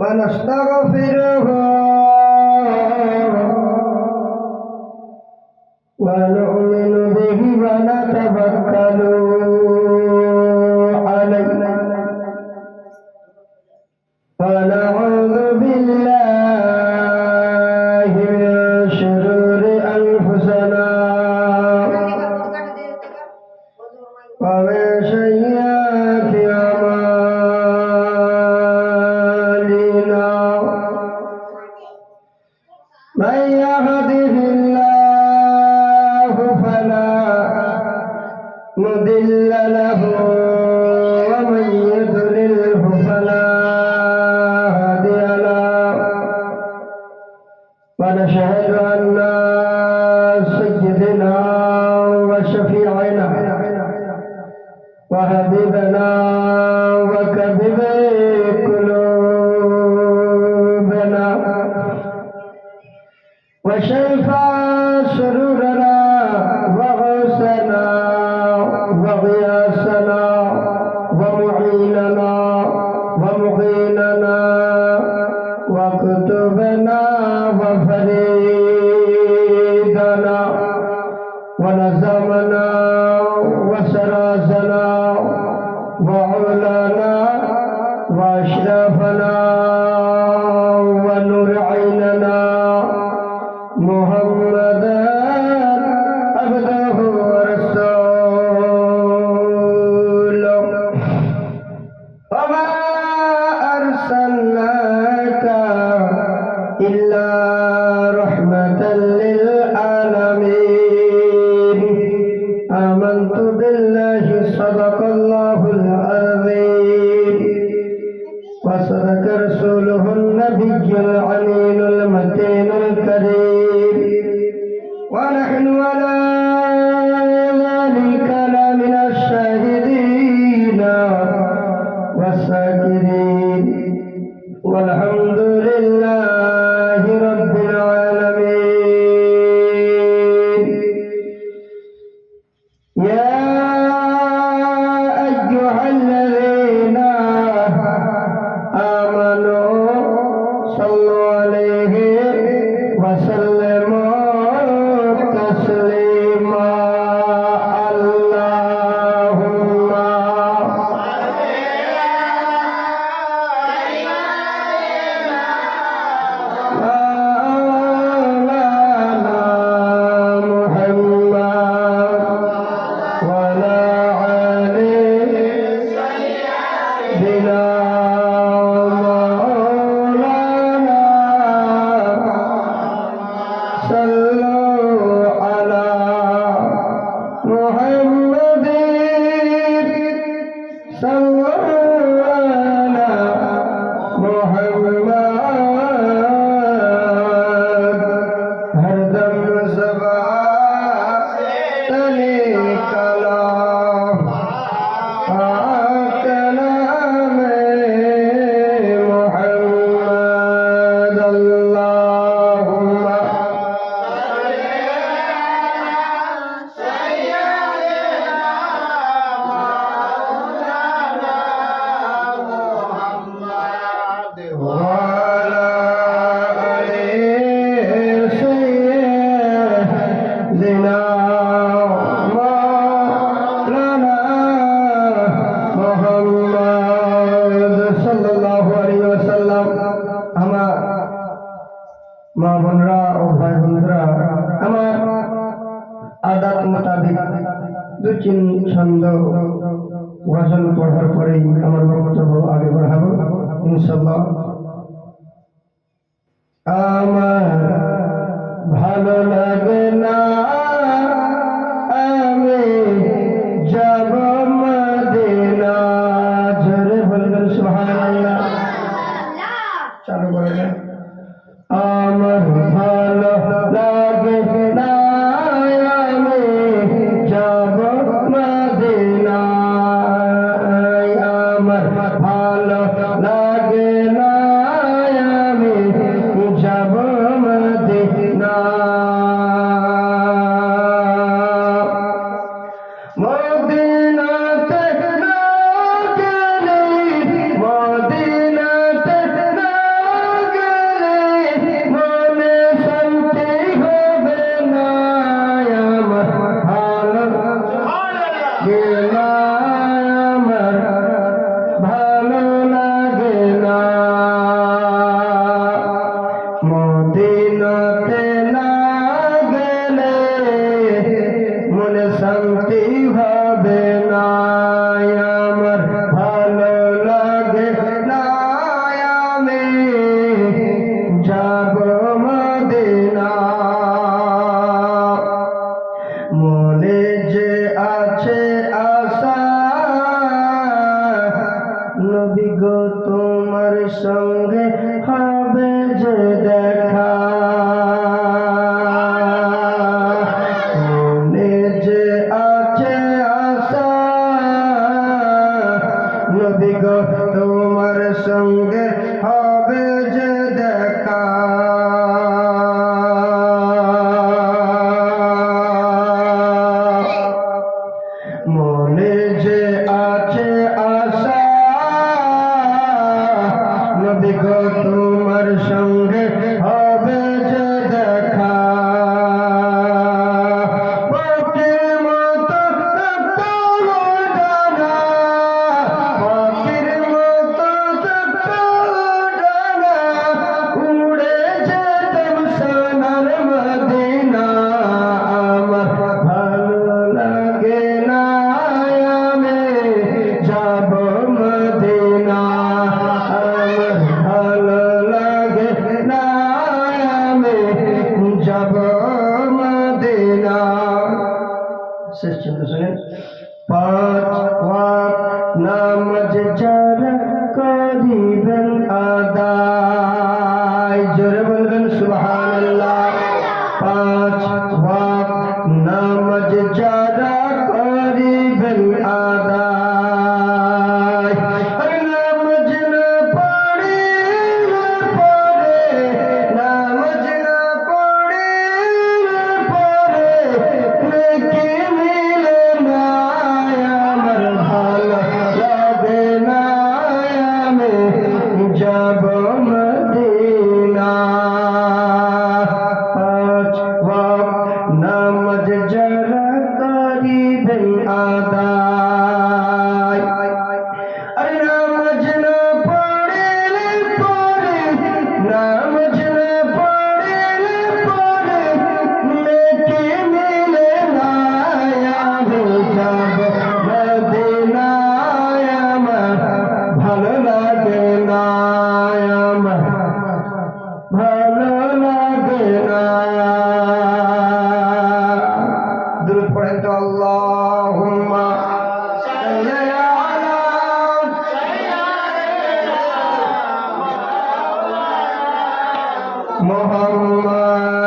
ونستغفره ونؤمن به ونتوكل عليه ونعوذ بالله من شرور أنفسنا ومن سيئات أعمالنا من يهده الله فلا مضل له ومن يضلله فلا هادي له ونشهد أن سيدنا وشفيعنا وحبيبنا وكبير قلوبنا وشفى سرورنا وغوثنا وغياثنا ومعيننا ومعيننا وكتبنا وفريدنا ونظمنا وسرازنا وعلانا واشرفنا ونور عيننا محمدا عبده ورسوله وما أرسلناك إلا رحمة للعالمين آمنت بالله صدق الله العظيم وصدق رسوله النبي العليل المتين الكريم ونحن على ذلك لمن الشاهدين والشاكرين والحمد لله رب العالمين يا أيها الذين آمنوا صلوا عليه وسلموا تسليما اللهم مولانا محمد وعلى آله سيدنا مولانا صلوا على محمد صلوا على محمد हरदम ज़बान तले कलाम कलाम मुहम्मद अल्लाहुम्मा وعلى آله سيدنا مولانا محمد সাল্লাল্লাহু আলাইহি ওয়াসাল্লাম। আমার মা বোনরা ও ভাই বোনরা, আমার আদাত মোতাবেক দু তিন ছন্দ গজল পড়ার পরেই আমার বক্তব্য আগে বাড়াবো ইনশাআল্লাহ। আমার ভালো লাগে না আমি যাব মদিনা, জোরে বলবেন সুবহানাল্লাহ। চালু করে দেন। আমার ভালো লাগে না আমি যাব মদিনা, আমার ভালো লাগে না আমি যাব মদিনা। মদিনাতে না নবী গো তোমার সঙ্গে হবে যে দেখা মনে যে আছে আশা নবী গো তোমার সঙ্গে হবে যে দেখা মনে যে আছে আশা নবী গো তোমার সঙ্গে হবে যে দেখা পাখির মতো ডানা পাখির মতো ডানা উড়ে যেতাম সোনার মদিনা আমার ভালো লাগে না আমি যাব মদিনা আমার ভালো লাগে না আমি যাব মদিনা শেষ চিন্তা শুনেন পাঁচ ওয়াক্ত নামাজ যারা করিবেন আদায় জোরে বলবেন সুবহানাল্লাহ পাঁচ ওয়াক্ত নামাজ যারা করিবেন আদায় নামাজ না পড়িলে পরে নামাজ না পড়িলে পরে নেকি মিলে না আমার ভালো লাগে না আমি যাব মদিনা পাঁচ ওয়াক্ত নামাজ যারা করিবেন আদায় নামাজ না পড়িলে পরে নামাজ না পড়িলে পরে নেকি মিলে না আমি যাব মদিনায় আমার ভালো লাগে না আমার ভালো লাগে না দুরূদ পড়েন তো আল্লাহুম্মা সাল্লি আলা মুহাম্মদ